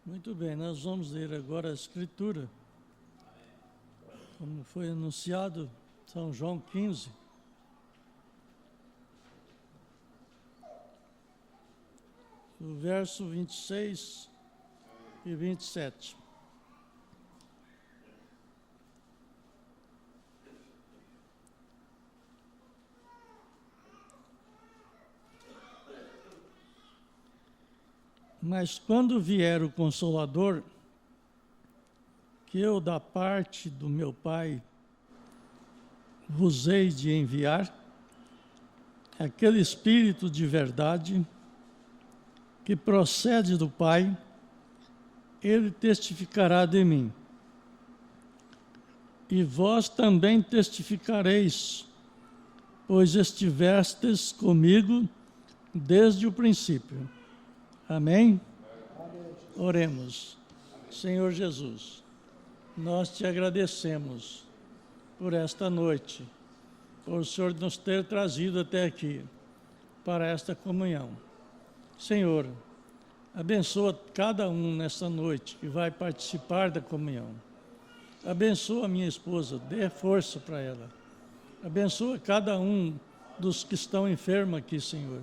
Muito bem, nós vamos ler agora a Escritura, como foi anunciado, São João 15. O verso 26 e 27. Mas quando vier o Consolador, que eu da parte do meu Pai vos hei de enviar, aquele Espírito de verdade que procede do Pai, ele testificará de mim. E vós também testificareis, pois estivestes comigo desde o princípio. Amém? Oremos. Senhor Jesus, nós te agradecemos por esta noite, por o Senhor nos ter trazido até aqui, para esta comunhão. Senhor, abençoa cada um nesta noite que vai participar da comunhão. Abençoa a minha esposa, dê força para ela. Abençoa cada um dos que estão enfermos aqui, Senhor,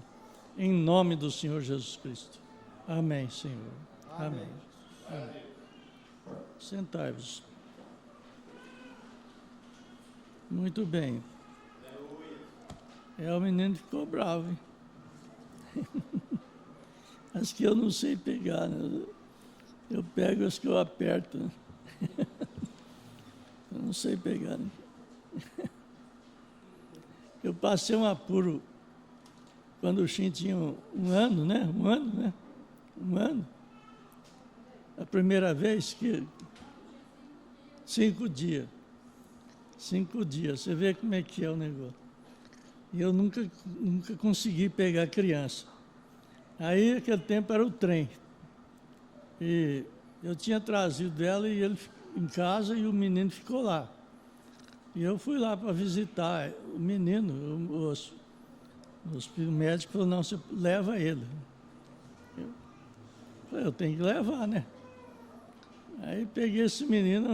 em nome do Senhor Jesus Cristo. Amém, Senhor. Amém. Amém. Sentai-vos. Muito bem. O menino ficou bravo, hein? As que eu não sei pegar, né? Eu pego as que eu aperto, né? Eu não sei pegar, né? Eu passei um apuro quando o Xim tinha um ano, né? Um ano. A primeira vez que... 5 dias. 5 dias. Você vê como é que é o negócio. E eu nunca consegui pegar criança. Aí, aquele tempo, era o trem. E eu tinha trazido ela e ele em casa e o menino ficou lá. E eu fui lá para visitar o menino. O médico falou, não, você leva ele. Eu falei, eu tenho que levar, né? Aí peguei esse menino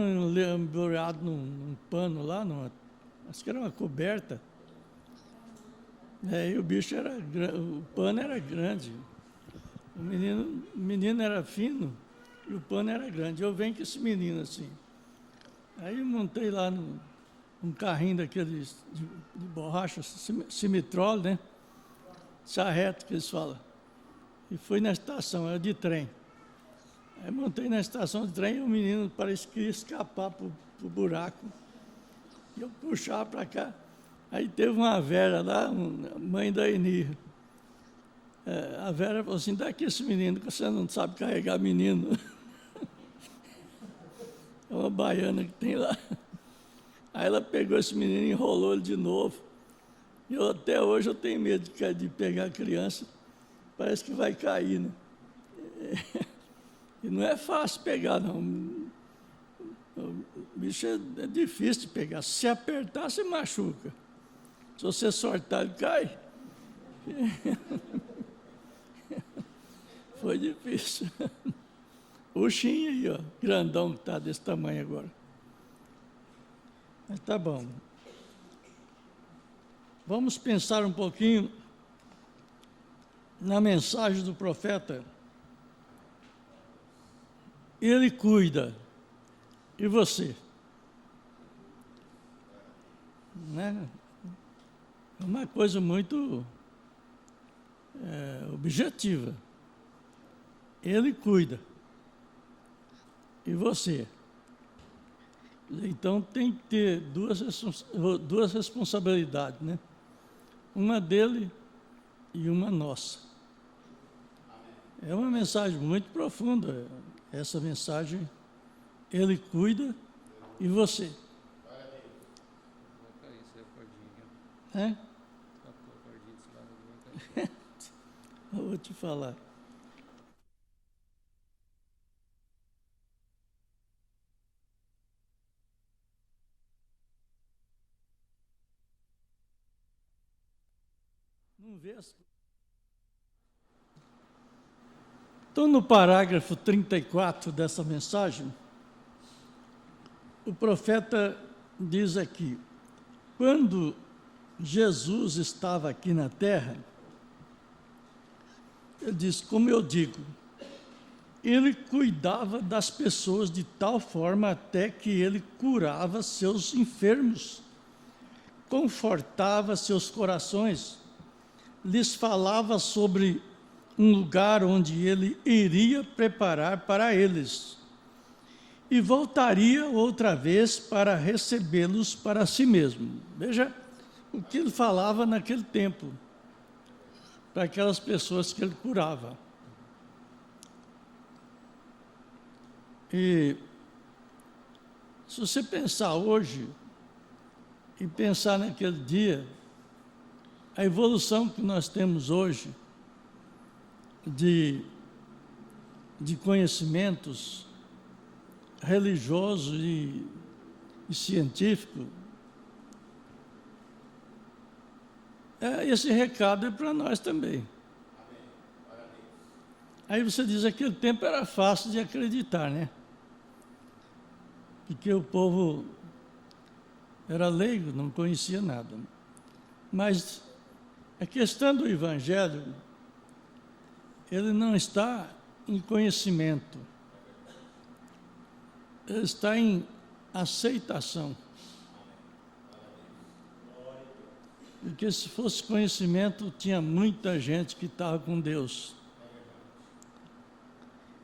embrulhado num pano lá, acho que era uma coberta. Aí o bicho o pano era grande. O menino era fino e o pano era grande. Eu venho com esse menino assim. Aí eu montei lá num carrinho daqueles de borracha, cimitrol, né? Charrete, que eles falam. E fui na estação, era de trem. Aí montei na estação de trem e o menino parece que ia escapar pro buraco. E eu puxava para cá. Aí teve uma velha lá, mãe da Eni. A Vera falou assim, dá aqui esse menino, que você não sabe carregar menino. É uma baiana que tem lá. Aí ela pegou esse menino e enrolou ele de novo. E até hoje eu tenho medo de pegar a criança. Parece que vai cair, né? E não é fácil pegar, não. O bicho é difícil de pegar. Se você apertar, você machuca. Se você soltar, ele cai. Foi difícil. O Xim aí, ó, grandão que está desse tamanho agora. Mas tá bom. Vamos pensar um pouquinho na mensagem do profeta. Ele cuida. E você? Né? É uma coisa muito objetiva. Ele cuida. E você? Então tem que ter duas responsabilidades, né? Uma dele e uma nossa. É uma mensagem muito profunda, essa mensagem. Ele cuida e você. É? Eu vou te falar. Não vê as... Então, no parágrafo 34 dessa mensagem, o profeta diz aqui: quando Jesus estava aqui na terra, ele diz, como eu digo, ele cuidava das pessoas de tal forma até que ele curava seus enfermos, confortava seus corações, lhes falava sobre um lugar onde ele iria preparar para eles e voltaria outra vez para recebê-los para si mesmo. Veja o que ele falava naquele tempo, para aquelas pessoas que ele curava. E se você pensar hoje e pensar naquele dia, a evolução que nós temos hoje de conhecimentos religioso e científico, esse recado é para nós também. Aí você diz, aquele tempo era fácil de acreditar, né? Porque o povo era leigo, não conhecia nada. Mas a questão do Evangelho, ele não está em conhecimento, ele está em aceitação. Porque se fosse conhecimento, tinha muita gente que estava com Deus.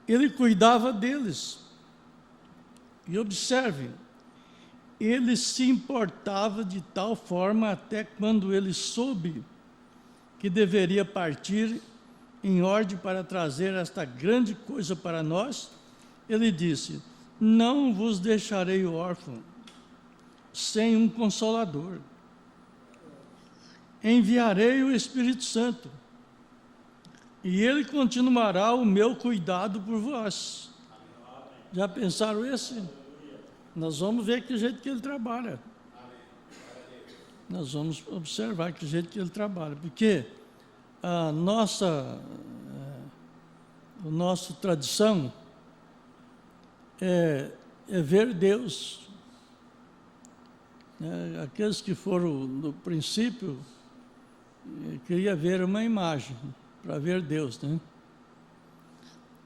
Ele cuidava deles. E observe, ele se importava de tal forma até quando ele soube que deveria partir em ordem para trazer esta grande coisa para nós, ele disse, não vos deixarei órfão, sem um consolador. Enviarei o Espírito Santo, e ele continuará o meu cuidado por vós. Já pensaram esse? Nós vamos ver que jeito que ele trabalha. Nós vamos observar que jeito que ele trabalha, porque a nossa tradição é ver Deus. Aqueles que foram no princípio queria ver uma imagem para ver Deus, né?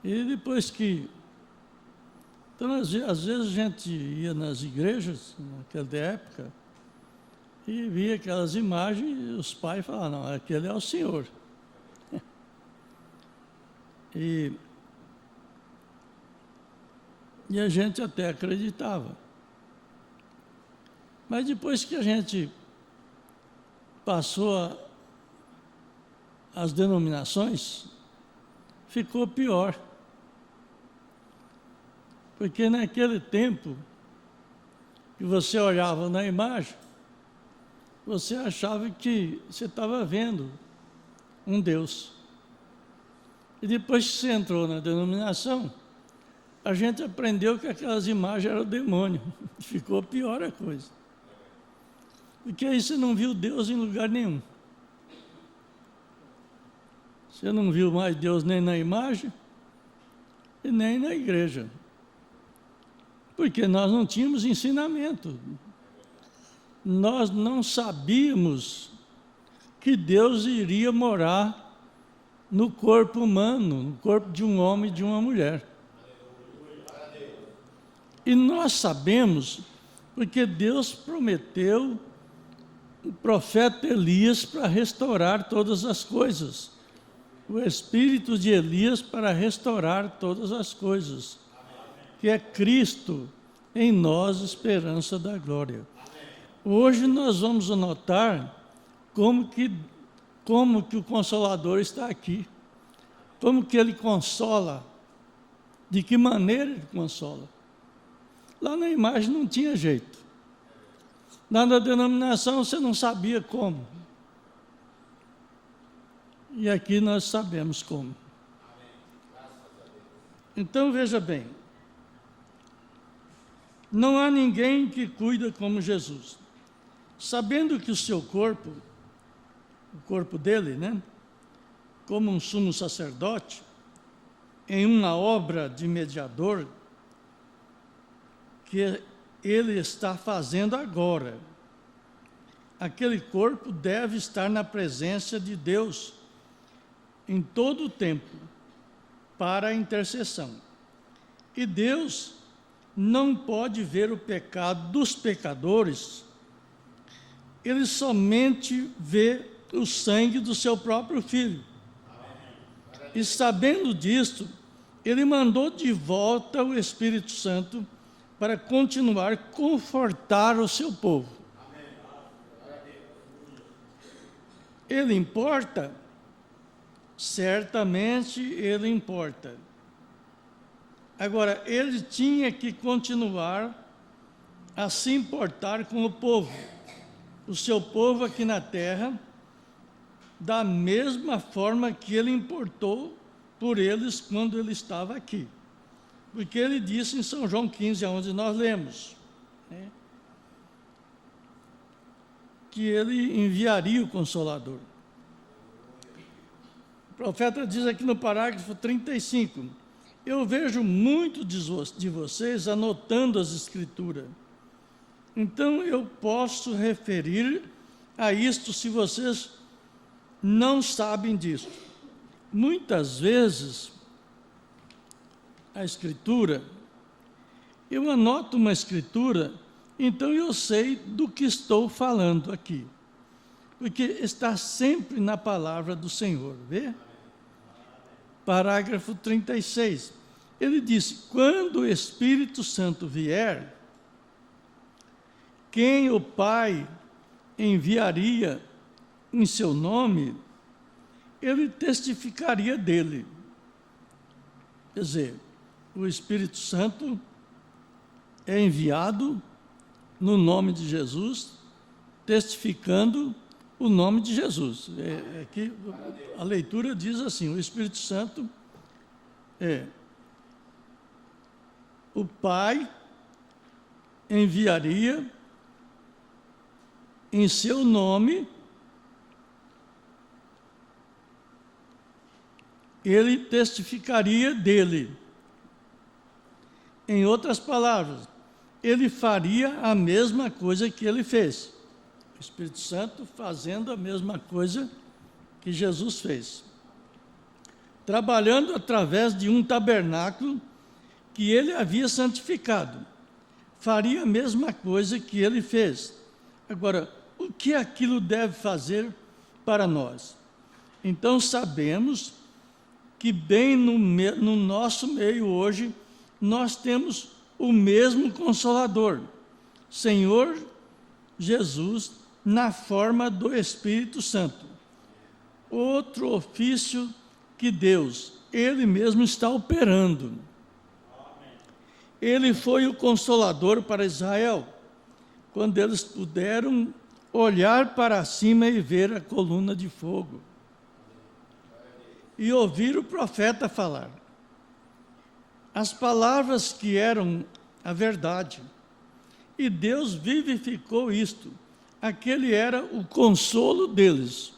E depois que então, às vezes a gente ia nas igrejas, naquela época, e via aquelas imagens, e os pais falavam, não, aquele é o Senhor. E a gente até acreditava. Mas depois que a gente passou as denominações, ficou pior. Porque naquele tempo que você olhava na imagem, você achava que você estava vendo um Deus. E depois que você entrou na denominação, a gente aprendeu que aquelas imagens eram o demônio. Ficou pior a coisa. Porque aí você não viu Deus em lugar nenhum. Você não viu mais Deus nem na imagem e nem na igreja. Porque nós não tínhamos ensinamento. Nós não sabíamos que Deus iria morar no corpo humano, no corpo de um homem e de uma mulher. E nós sabemos porque Deus prometeu o profeta Elias para restaurar todas as coisas. O espírito de Elias para restaurar todas as coisas. Que é Cristo em nós, esperança da glória. Hoje nós vamos notar como que o Consolador está aqui, como que Ele consola, de que maneira Ele consola. Lá na imagem não tinha jeito, lá na denominação você não sabia como, e aqui nós sabemos como. Então veja bem, não há ninguém que cuida como Jesus. Sabendo que o seu corpo, o corpo dele, né, como um sumo sacerdote, em uma obra de mediador que ele está fazendo agora. Aquele corpo deve estar na presença de Deus em todo o tempo para a intercessão. E Deus não pode ver o pecado dos pecadores, ele somente vê o sangue do seu próprio Filho. E sabendo disto, ele mandou de volta o Espírito Santo para continuar a confortar o seu povo. Ele importa? Certamente ele importa. Agora, ele tinha que continuar a se importar com o povo, o seu povo aqui na terra, da mesma forma que ele importou por eles quando ele estava aqui. Porque ele disse em São João 15, onde nós lemos, né, que ele enviaria o Consolador. O profeta diz aqui no parágrafo 35, eu vejo muito de vocês anotando as Escrituras. Então eu posso referir a isto se vocês não sabem disso. Muitas vezes, a Escritura, eu anoto uma Escritura, então eu sei do que estou falando aqui. Porque está sempre na palavra do Senhor, vê? Parágrafo 36. Ele disse, quando o Espírito Santo vier, quem o Pai enviaria em seu nome, ele testificaria dele. Quer dizer, o Espírito Santo é enviado no nome de Jesus, testificando o nome de Jesus. Aqui a leitura diz assim, o Espírito Santo o Pai enviaria em seu nome, ele testificaria dele. Em outras palavras, ele faria a mesma coisa que ele fez. O Espírito Santo fazendo a mesma coisa que Jesus fez. Trabalhando através de um tabernáculo que ele havia santificado. Faria a mesma coisa que ele fez. Agora, o que aquilo deve fazer para nós? Então, sabemos que bem no nosso meio hoje, nós temos o mesmo Consolador, Senhor Jesus, na forma do Espírito Santo. Outro ofício que Deus, Ele mesmo está operando. Ele foi o Consolador para Israel, quando eles puderam olhar para cima e ver a coluna de fogo. E ouvir o profeta falar. As palavras que eram a verdade. E Deus vivificou isto. Aquele era o consolo deles.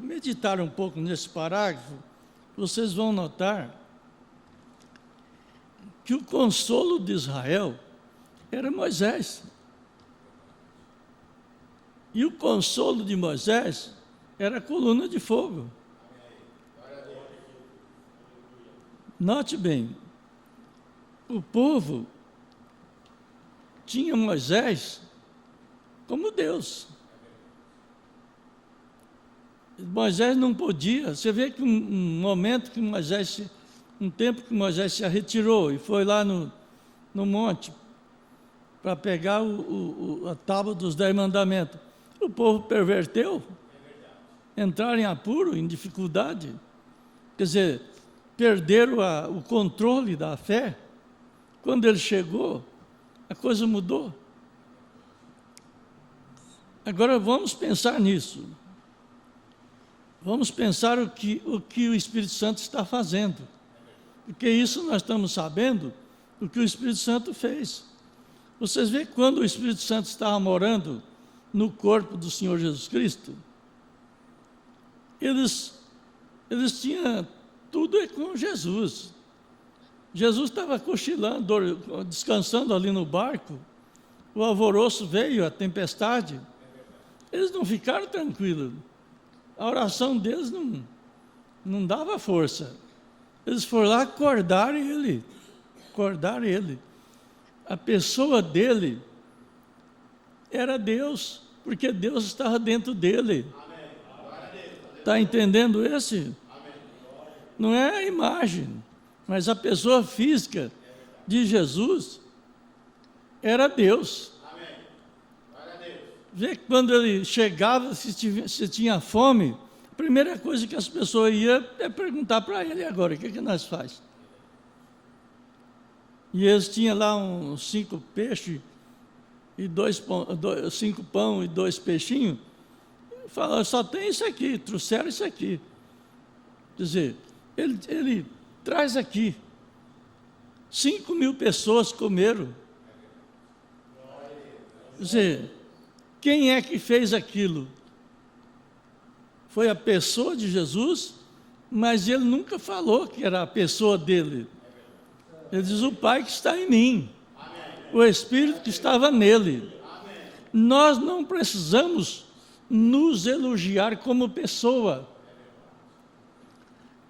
Meditar um pouco nesse parágrafo, vocês vão notar que o consolo de Israel era Moisés. E o consolo de Moisés era a coluna de fogo. Note bem, o povo tinha Moisés como Deus. Moisés não podia, você vê que um momento que um tempo que Moisés se retirou e foi lá no monte para pegar a tábua dos 10 mandamentos. O povo perverteu, entraram em apuro, em dificuldade. Quer dizer, perderam o controle da fé. Quando ele chegou, a coisa mudou. Agora vamos pensar nisso. Vamos pensar o que o Espírito Santo está fazendo. Porque isso nós estamos sabendo o que o Espírito Santo fez. Vocês veem quando o Espírito Santo estava morando no corpo do Senhor Jesus Cristo? Eles tinham tudo é com Jesus. Jesus estava cochilando, descansando ali no barco, o alvoroço veio, a tempestade. Eles não ficaram tranquilos. A oração deles não dava força. Eles foram lá acordar ele. A pessoa dele era Deus, porque Deus estava dentro dele. Está entendendo esse? Não é a imagem, mas a pessoa física de Jesus era Deus. Vê que quando ele chegava, se tinha fome, a primeira coisa que as pessoas iam é perguntar para ele: agora, o que nós faz? E eles tinham lá uns 5 peixes, e 5 pão e 2 peixinhos. Falaram: só tem isso aqui, trouxeram isso aqui. Quer dizer, ele traz aqui. 5.000 pessoas comeram. Quer dizer, quem é que fez aquilo? Foi a pessoa de Jesus, mas ele nunca falou que era a pessoa dele. Ele diz: o Pai que está em mim, o Espírito que estava nele. Nós não precisamos nos elogiar como pessoa.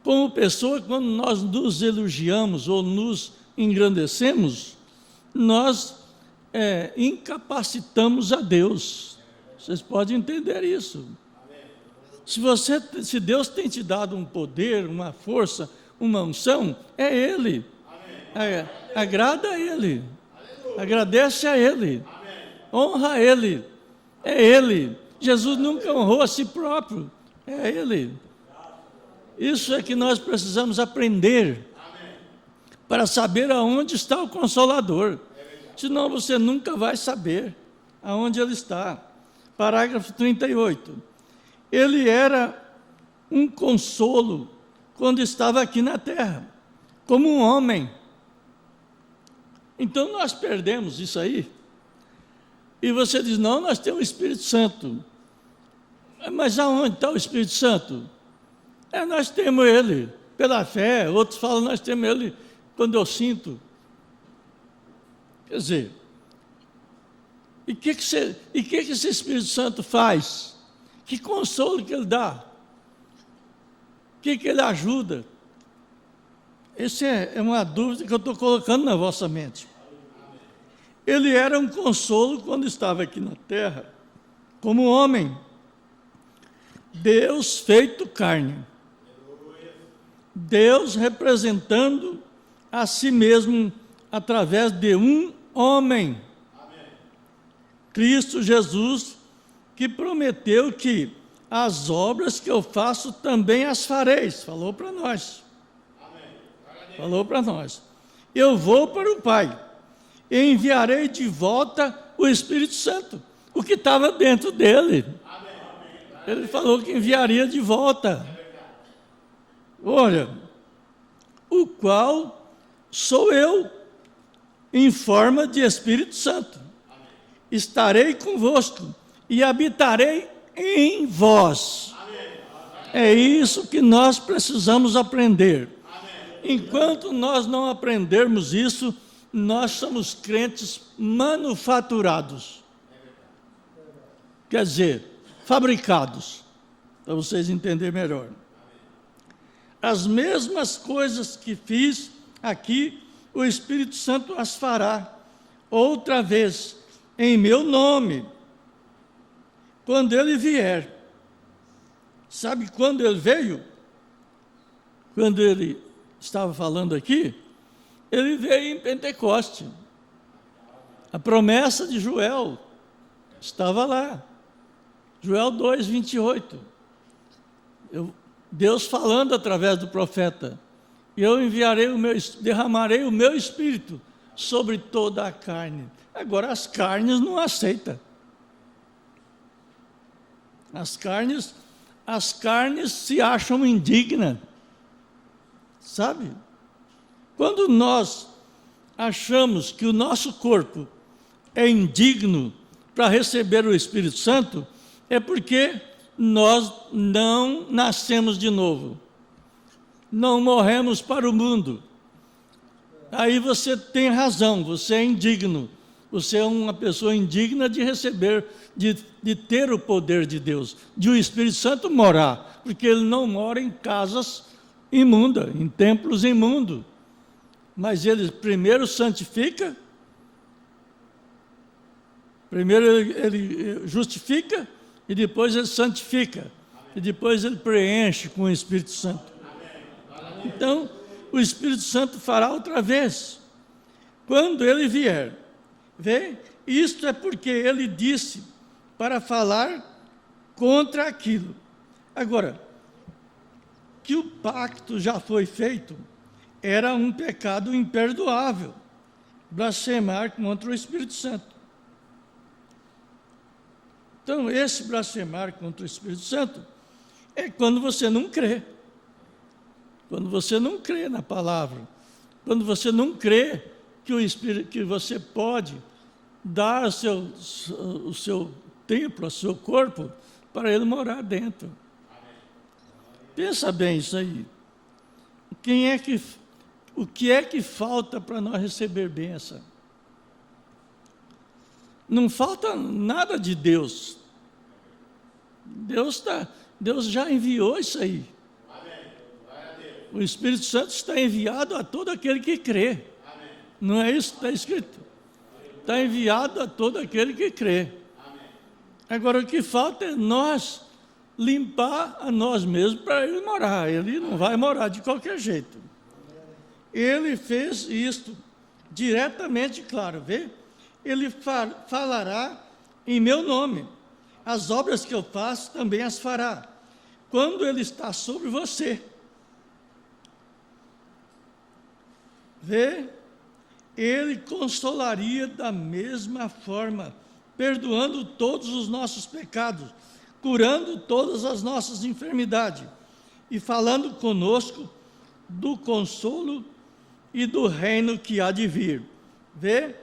Como pessoa, quando nós nos elogiamos ou nos engrandecemos, nós incapacitamos a Deus. Vocês podem entender isso. Se Deus tem te dado um poder, uma força, uma unção, é Ele. Agrada a Ele. Agradece a Ele. Honra a Ele. É Ele. Jesus nunca honrou a si próprio. É Ele. Isso é que nós precisamos aprender para saber aonde está o Consolador. Senão você nunca vai saber aonde Ele está. Parágrafo 38. Ele era um consolo quando estava aqui na terra, como um homem. Então nós perdemos isso aí. E você diz: não, nós temos o Espírito Santo. Mas aonde está o Espírito Santo? Nós temos ele pela fé. Outros falam: nós temos ele quando eu sinto. Quer dizer, e o que esse Espírito Santo faz? Que consolo que ele dá? O que ele ajuda? Essa é uma dúvida que eu estou colocando na vossa mente. Ele era um consolo quando estava aqui na terra, como homem. Deus feito carne. Deus representando a si mesmo através de um homem. Cristo Jesus, que prometeu que as obras que eu faço também as fareis. Falou para nós. Falou para nós. Eu vou para o Pai e enviarei de volta o Espírito Santo, o que estava dentro dele. Ele falou que enviaria de volta. Olha, o qual sou eu, em forma de Espírito Santo. Estarei convosco e habitarei em vós. É isso que nós precisamos aprender. Enquanto nós não aprendermos isso, nós somos crentes manufaturados. Quer dizer, fabricados, para vocês entenderem melhor. As mesmas coisas que fiz aqui, o Espírito Santo as fará outra vez, em meu nome, quando ele vier. Sabe quando ele veio? Quando ele estava falando aqui, ele veio em Pentecoste. A promessa de Joel estava lá. Joel 2, 28. Deus falando através do profeta: eu derramarei o meu espírito sobre toda a carne. Agora as carnes não aceitam. As carnes se acham indignas. Sabe? Quando nós achamos que o nosso corpo é indigno para receber o Espírito Santo, é porque nós não nascemos de novo. não morremos para o mundo. Aí você tem razão, você é indigno. Você é uma pessoa indigna de receber, de ter o poder de Deus, de o Espírito Santo morar, porque ele não mora em casas imundas, em templos imundos. Mas ele primeiro santifica, primeiro ele justifica, e depois ele santifica, e depois ele preenche com o Espírito Santo. Então, o Espírito Santo fará outra vez, quando ele vier. Vê? Isto é porque ele disse para falar contra aquilo. Agora, que o pacto já foi feito, era um pecado imperdoável, blasfemar contra o Espírito Santo. Então, esse blasfemar contra o Espírito Santo é quando você não crê. Quando você não crê na palavra, quando você não crê que o Espírito, que você pode dar o seu templo, o seu corpo, para ele morar dentro. Pensa bem isso aí. O que é que falta para nós receber bênção? Não falta nada de Deus. Deus já enviou isso aí. O Espírito Santo está enviado a todo aquele que crê. Não é isso que está escrito? Está enviado a todo aquele que crê. Agora, o que falta é nós limpar a nós mesmos para ele morar. Ele não vai morar de qualquer jeito. Ele fez isto diretamente, claro, vê? Ele falará em meu nome. As obras que eu faço também as fará, quando ele está sobre você. Vê? Ele consolaria da mesma forma, perdoando todos os nossos pecados, curando todas as nossas enfermidades e falando conosco do consolo e do reino que há de vir. Vê?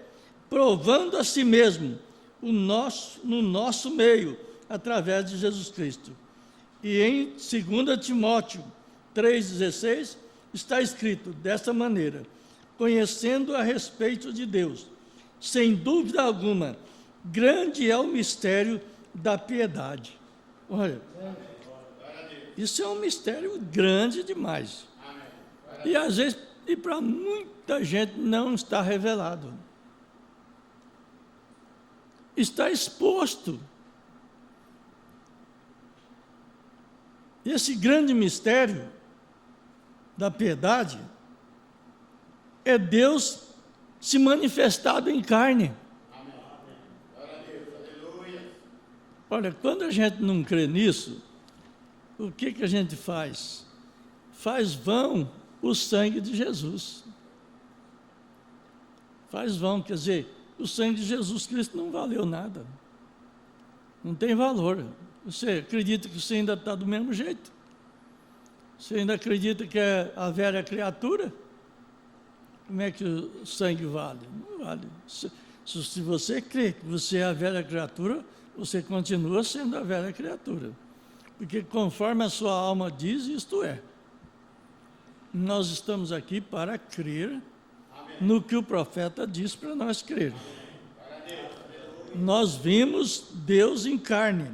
Provando a si mesmo no nosso meio, através de Jesus Cristo. E em 2 Timóteo 3,16 está escrito desta maneira: conhecendo a respeito de Deus, sem dúvida alguma, grande é o mistério da piedade. Olha, isso é um mistério grande demais. E às vezes, e para muita gente não está revelado. Está exposto. Esse grande mistério da piedade é Deus se manifestado em carne. Olha, quando a gente não crê nisso, o que a gente faz? Faz vão o sangue de Jesus. Faz vão, quer dizer, o sangue de Jesus Cristo não valeu nada. Não tem valor. Você acredita que você ainda está do mesmo jeito? Você ainda acredita que é a velha criatura? Como é que o sangue vale? Não vale. Se você crê que você é a velha criatura, você continua sendo a velha criatura. Porque conforme a sua alma diz, isto é. Nós estamos aqui para crer no que o profeta diz para nós crer. Nós vimos Deus em carne.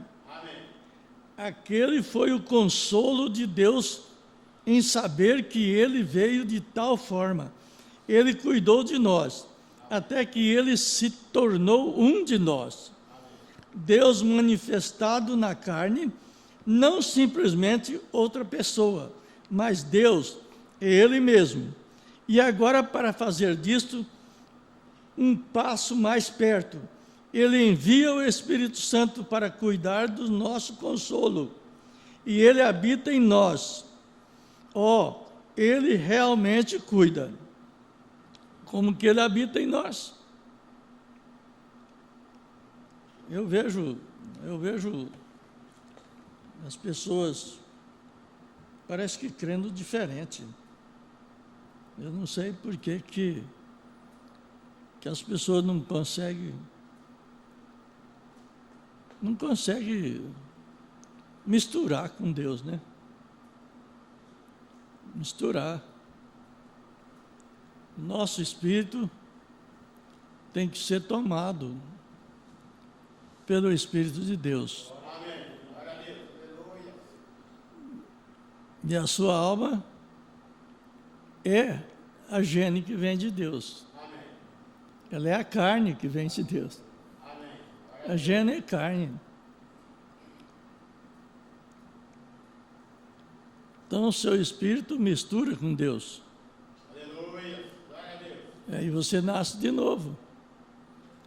Aquele foi o consolo de Deus em saber que Ele veio de tal forma. Ele cuidou de nós, até que Ele se tornou um de nós. Deus manifestado na carne, não simplesmente outra pessoa, mas Deus, Ele mesmo. E agora, para fazer disto um passo mais perto, Ele envia o Espírito Santo para cuidar do nosso consolo. E Ele habita em nós. Ele realmente cuida. Como que Ele habita em nós? Eu vejo as pessoas, parece que crendo diferente. Eu não sei por que as pessoas não conseguem misturar com Deus, né? Misturar. Nosso espírito tem que ser tomado pelo Espírito de Deus. E a sua alma é a gene que vem de Deus. Ela é a carne que vem de Deus. A gene é carne. Então o seu espírito mistura com Deus. Aí você nasce de novo.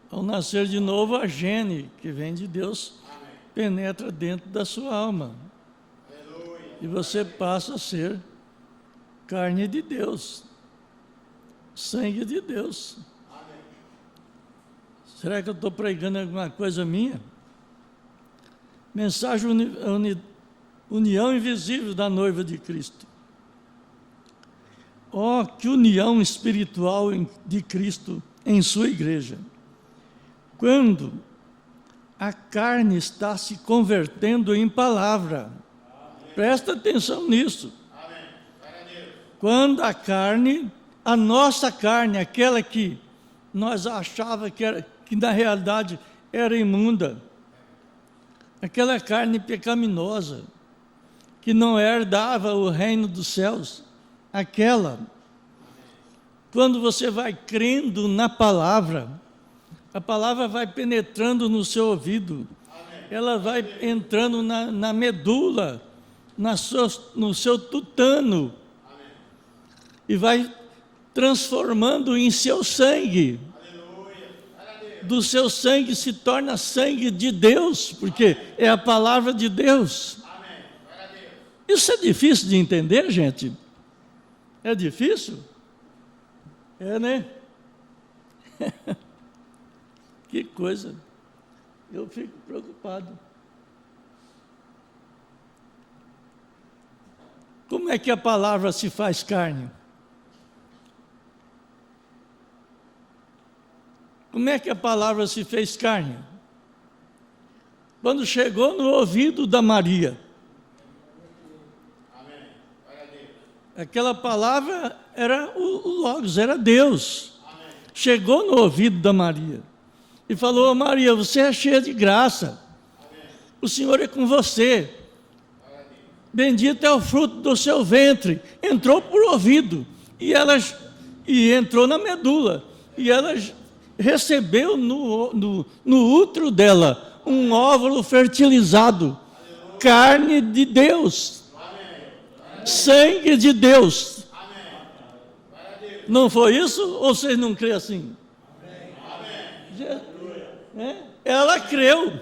Ao nascer de novo, a gene que vem de Deus penetra dentro da sua alma. E você passa a ser carne de Deus, sangue de Deus. Será que eu estou pregando alguma coisa minha? Mensagem união invisível da noiva de Cristo. Oh, que união espiritual de Cristo em sua igreja. Quando a carne está se convertendo em palavra. Presta atenção nisso. Quando a carne, a nossa carne, aquela que nós achávamos que na realidade era imunda, aquela carne pecaminosa, que não herdava o reino dos céus, aquela, quando você vai crendo na palavra, a palavra vai penetrando no seu ouvido, ela vai entrando na medula, no seu tutano, e vai transformando em seu sangue. Do seu sangue se torna sangue de Deus, porque é a palavra de Deus. Isso é difícil de entender, gente? É difícil? É, né? Que coisa. Eu fico preocupado. Como é que a palavra se faz carne? Como é que a palavra se fez carne? Quando chegou no ouvido da Maria. Aquela palavra era o Logos, era Deus. Chegou no ouvido da Maria e falou: Maria, você é cheia de graça. O Senhor é com você. Bendito é o fruto do seu ventre. Entrou por ouvido e entrou na medula. E ela recebeu no útero dela um óvulo fertilizado, carne de Deus, sangue de Deus. Não foi isso? Ou vocês não creem assim? Ela creu.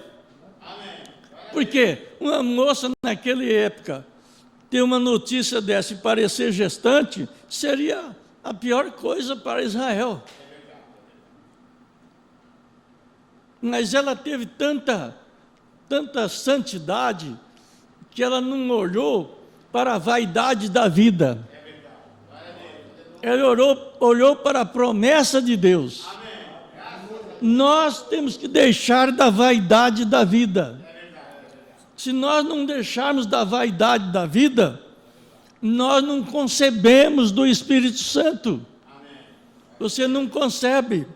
Porque uma moça naquela época ter uma notícia dessa e parecer gestante seria a pior coisa para Israel. Mas ela teve tanta santidade que ela não olhou para a vaidade da vida. Ela olhou para a promessa de Deus. Nós temos que deixar da vaidade da vida. Se nós não deixarmos da vaidade da vida, nós não concebemos do Espírito Santo. Você não concebe.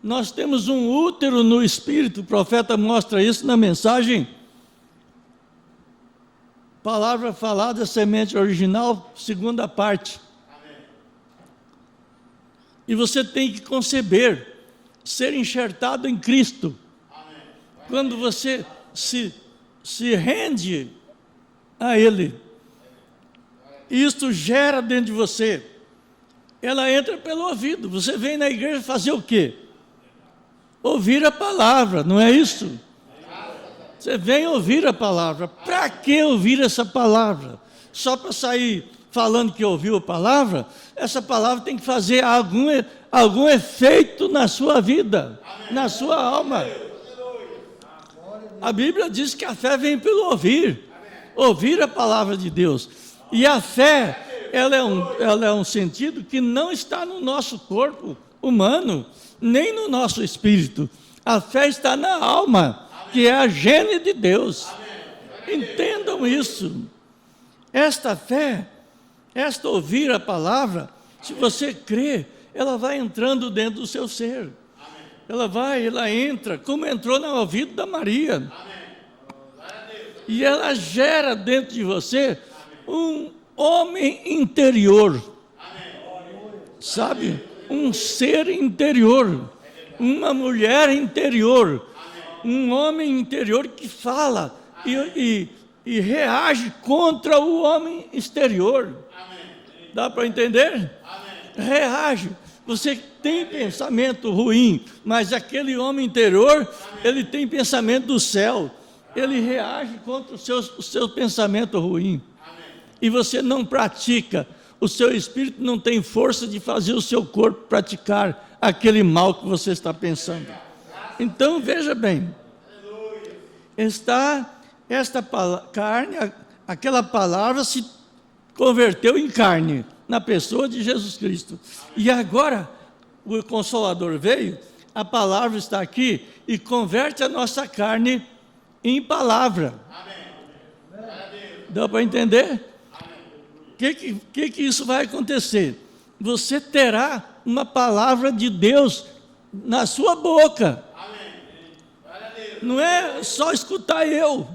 Nós temos um útero no Espírito, o profeta mostra isso na mensagem. Palavra falada, semente original, segunda parte. E você tem que conceber, ser enxertado em Cristo. Quando você se rende a Ele, isto gera dentro de você. Ela entra pelo ouvido. Você vem na igreja fazer o quê? Ouvir a palavra, não é isso? Você vem ouvir a palavra. Para que ouvir essa palavra? Só para sair falando que ouviu a palavra? Essa palavra tem que fazer algum efeito na sua vida, na sua alma. A Bíblia diz que a fé vem pelo ouvir a palavra de Deus. E a fé, ela é um sentido que não está no nosso corpo humano, nem no nosso espírito. A fé está na alma, que é a gênese de Deus. Entendam isso. Esta fé Esta ouvir a palavra, se você crê, ela vai entrando dentro do seu ser. Ela entra, como entrou no ouvido da Maria. E ela gera dentro de você um homem interior. Sabe? Um ser interior. Uma mulher interior. Um homem interior que fala e reage contra o homem exterior. Dá para entender? Reage. Você tem pensamento ruim, mas aquele homem interior, ele tem pensamento do céu. Ele reage contra o seu pensamento ruim. E você não pratica. O seu espírito não tem força de fazer o seu corpo praticar aquele mal que você está pensando. Então, veja bem. Esta carne, aquela palavra se converteu em carne na pessoa de Jesus Cristo. E agora, o Consolador veio, a palavra está aqui e converte a nossa carne em palavra. Dá para entender? O que isso vai acontecer? Você terá uma palavra de Deus na sua boca. Não é só escutar eu.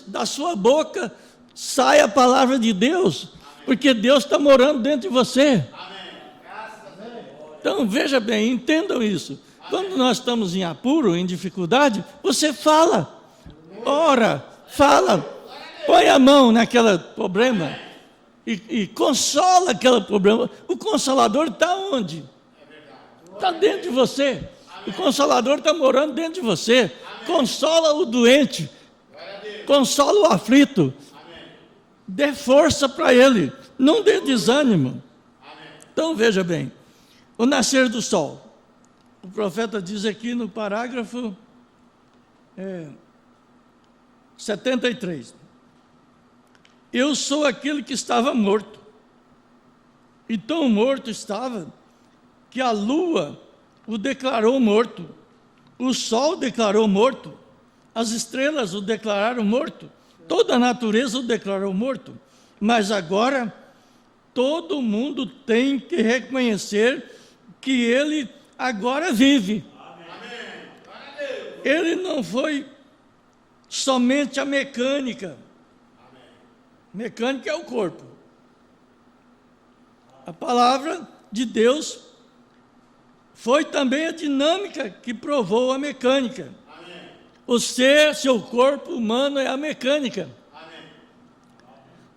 Da sua boca sai a palavra de Deus, porque Deus está morando dentro de você. Então, veja bem, entendam isso. Quando nós estamos em apuro, em dificuldade, você fala, ora, fala, põe a mão naquele problema e consola aquele problema. O Consolador está onde? Está dentro de você. O Consolador está morando dentro de você. Consola o doente, consola o aflito, dê força para ele, não dê desânimo. Então, veja bem, o nascer do sol. O profeta diz aqui no parágrafo 73. Eu sou aquele que estava morto. E tão morto estava, que a lua o declarou morto. O sol declarou morto. As estrelas o declararam morto. Toda a natureza o declarou morto. Mas agora, todo mundo tem que reconhecer que ele agora vive. Ele não foi somente a mecânica. Mecânica é o corpo. A palavra de Deus foi também a dinâmica que provou a mecânica. O seu corpo humano é a mecânica.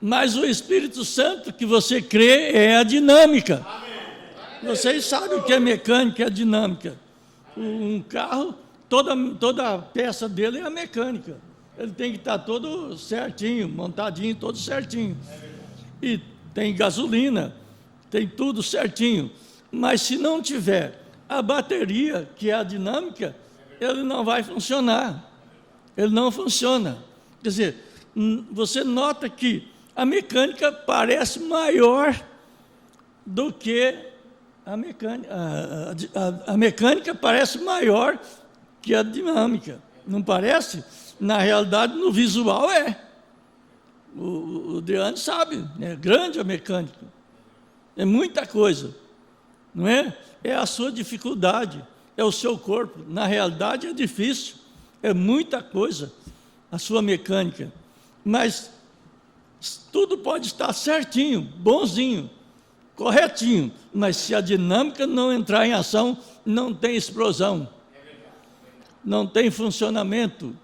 Mas o Espírito Santo que você crê é a dinâmica. Vocês sabem o que é mecânica e a dinâmica. Um carro, toda a peça dele é a mecânica. Ele tem que estar todo certinho, montadinho, todo certinho. E tem gasolina, tem tudo certinho. Mas se não tiver a bateria, que é a dinâmica, ele não vai funcionar. Ele não funciona. Quer dizer, você nota que a mecânica parece maior do que a mecânica. A mecânica parece maior que a dinâmica. Não parece? Na realidade, no visual é. O Adriano sabe, é grande a mecânica. É muita coisa. Não é? É a sua dificuldade, é o seu corpo. Na realidade é difícil, é muita coisa a sua mecânica. Mas tudo pode estar certinho, bonzinho, corretinho. Mas se a dinâmica não entrar em ação, não tem explosão, não tem funcionamento.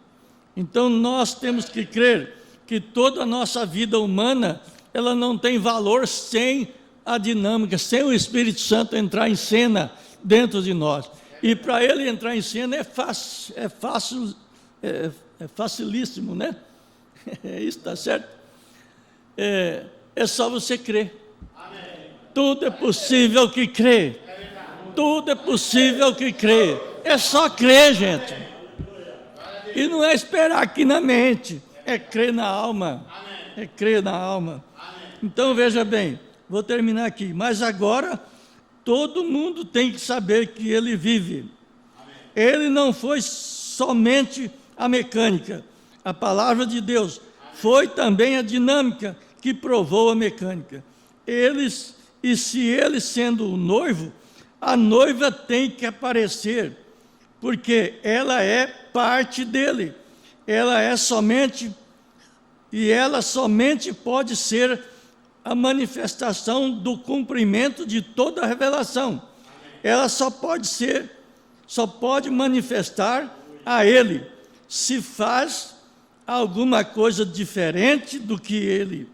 Então nós temos que crer que toda a nossa vida humana, ela não tem valor sem a dinâmica, sem o Espírito Santo entrar em cena dentro de nós. E para ele entrar em cena é facilíssimo, né? Isso está certo? É só você crer. Tudo é possível que crê. Tudo é possível que crê. É só crer, gente. E não é esperar aqui na mente, é crer na alma. É crer na alma. Então veja bem, vou terminar aqui. Mas agora, todo mundo tem que saber que ele vive. Ele não foi somente a mecânica. A palavra de Deus foi também a dinâmica que provou a mecânica. E se ele sendo o noivo, a noiva tem que aparecer, porque ela é parte dele. Ela somente pode ser a manifestação do cumprimento de toda a revelação. Ela só pode manifestar a ele. Se faz alguma coisa diferente do que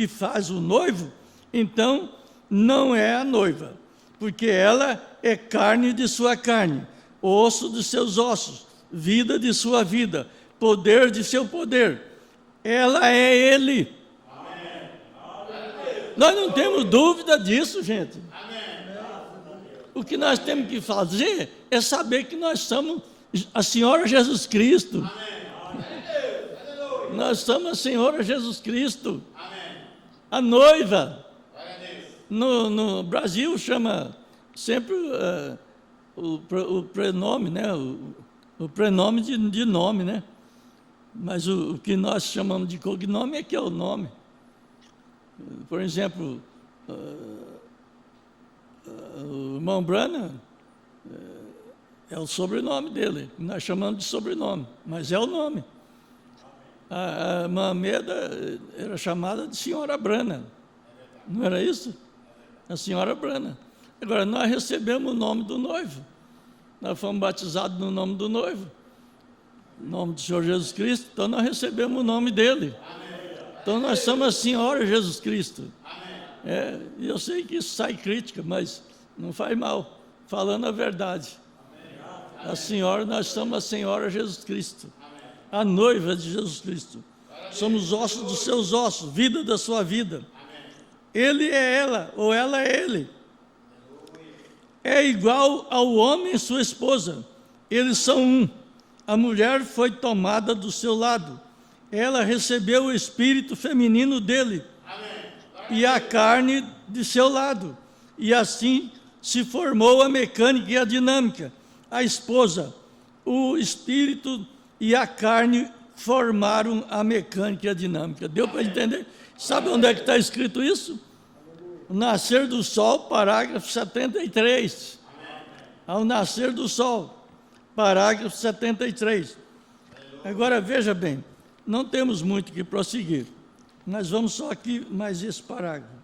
faz o noivo, então não é a noiva, porque ela é carne de sua carne, osso de seus ossos, vida de sua vida, poder de seu poder. Ela é ele. Amém. Nós não temos dúvida disso, gente. Amém. O que nós temos que fazer é saber que nós somos a Senhora Jesus Cristo. Amém. Nós somos a Senhora Jesus Cristo. Amém. A noiva. No Brasil chama sempre o prenome, né? O prenome de nome, né? Mas o que nós chamamos de cognome é que é o nome. Por exemplo, o irmão Branham é o sobrenome dele, nós chamamos de sobrenome, mas é o nome. A irmã Meda era chamada de Senhora Branham, não era isso? A Senhora Branham. Agora, nós recebemos o nome do noivo, nós fomos batizados no nome do noivo, no nome do Senhor Jesus Cristo, então nós recebemos o nome dele. Então nós somos a Senhora Jesus Cristo. E eu sei que isso sai crítica, mas não faz mal, falando a verdade. A Senhora, nós somos a Senhora Jesus Cristo, a noiva de Jesus Cristo. Somos ossos dos seus ossos, vida da sua vida. Ele é ela, ou ela é ele. É igual ao homem e sua esposa. Eles são um. A mulher foi tomada do seu lado. Ela recebeu o espírito feminino dele. E a carne de seu lado. E assim se formou a mecânica e a dinâmica. A esposa, o espírito e a carne formaram a mecânica e a dinâmica. Deu para entender? Sabe onde é que está escrito isso? O nascer do sol, parágrafo 73. Ao nascer do sol, parágrafo 73. Agora, veja bem, não temos muito que prosseguir. Nós vamos só aqui mais esse parágrafo.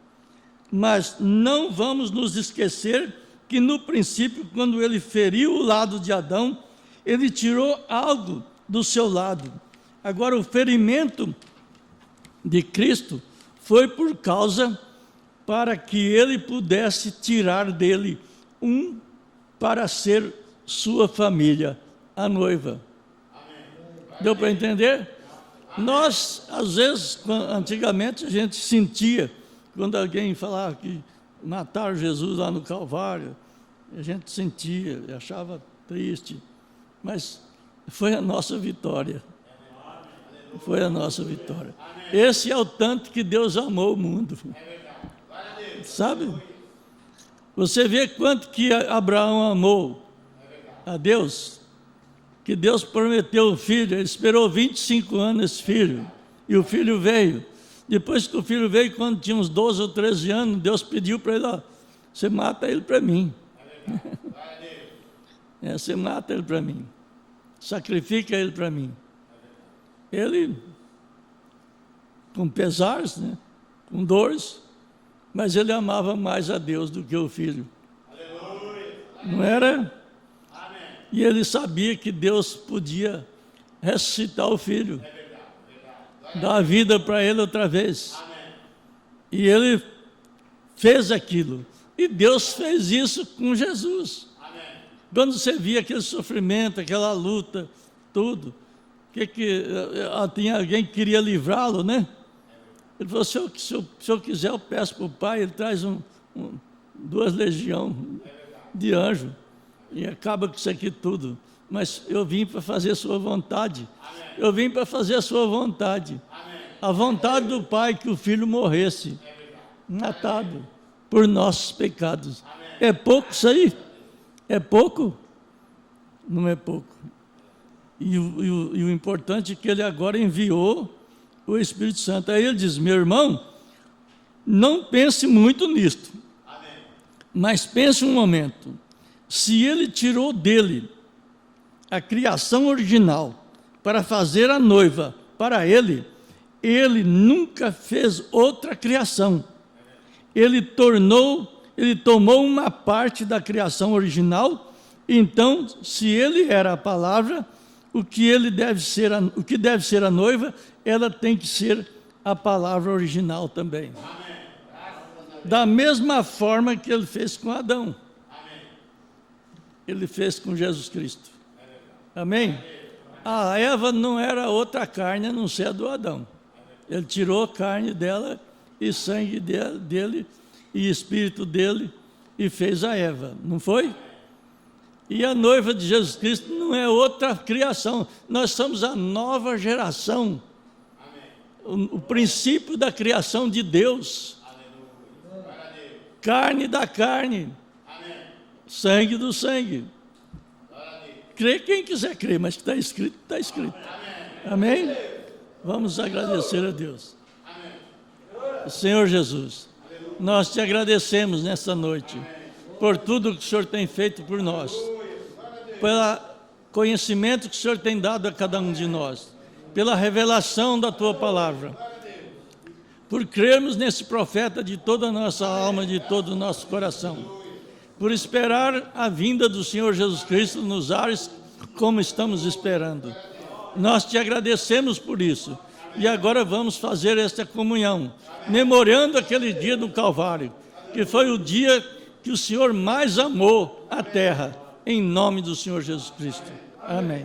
Mas não vamos nos esquecer que no princípio, quando ele feriu o lado de Adão, ele tirou algo do seu lado. Agora, o ferimento de Cristo foi por causa para que ele pudesse tirar dele um para ser sua família, a noiva. Deu para entender? Nós, às vezes, antigamente a gente sentia, quando alguém falava que mataram Jesus lá no Calvário, a gente sentia, achava triste, mas foi a nossa vitória. Foi a nossa vitória. Esse é o tanto que Deus amou o mundo. Sabe? Você vê quanto que Abraão amou a Deus, que Deus prometeu o filho, ele esperou 25 anos esse filho, e o filho veio. Depois que o filho veio, quando tinha uns 12 ou 13 anos, Deus pediu para ele, ó, você mata ele para mim. Você mata ele para mim. Sacrifica ele para mim. Ele, com pesares, né, com dores, mas ele amava mais a Deus do que o filho. Não era? E ele sabia que Deus podia ressuscitar o filho, dar a vida para ele outra vez. E ele fez aquilo. E Deus fez isso com Jesus. Quando você via aquele sofrimento, aquela luta, tudo, tinha alguém que queria livrá-lo, né? Ele falou, se eu quiser, eu peço para o Pai, ele traz 2 legiões de anjos e acaba com isso aqui tudo. Mas eu vim para fazer a sua vontade. Eu vim para fazer a sua vontade. A vontade do Pai que o Filho morresse, matado por nossos pecados. É pouco isso aí? É pouco? Não é pouco. E o importante é que ele agora enviou o Espírito Santo. Aí ele diz, meu irmão, Não pense muito nisto, mas pense um momento. Se ele tirou dele a criação original para fazer a noiva para ele, ele nunca fez outra criação. Ele tomou uma parte da criação original. Então, se ele era a palavra, o que deve ser a noiva, ela tem que ser a palavra original também. Da mesma forma que ele fez com Adão. Ele fez com Jesus Cristo. Amém? A Eva não era outra carne a não ser a do Adão. Ele tirou a carne dela e sangue dele e espírito dele e fez a Eva, não foi? E a noiva de Jesus Cristo não é outra criação. Nós somos a nova geração. O princípio da criação de Deus. Carne da carne. Sangue do sangue. Crê quem quiser crer, mas que está escrito, está escrito. Amém? Vamos agradecer a Deus. Senhor Jesus, nós te agradecemos nessa noite por tudo que o Senhor tem feito por nós, pelo conhecimento que o Senhor tem dado a cada um de nós, pela revelação da tua palavra, por crermos nesse profeta de toda a nossa alma, de todo o nosso coração, por esperar a vinda do Senhor Jesus Cristo nos ares como estamos esperando. Nós te agradecemos por isso. E agora vamos fazer esta comunhão, memorando aquele dia do Calvário, que foi o dia que o Senhor mais amou a terra, em nome do Senhor Jesus Cristo. Amém.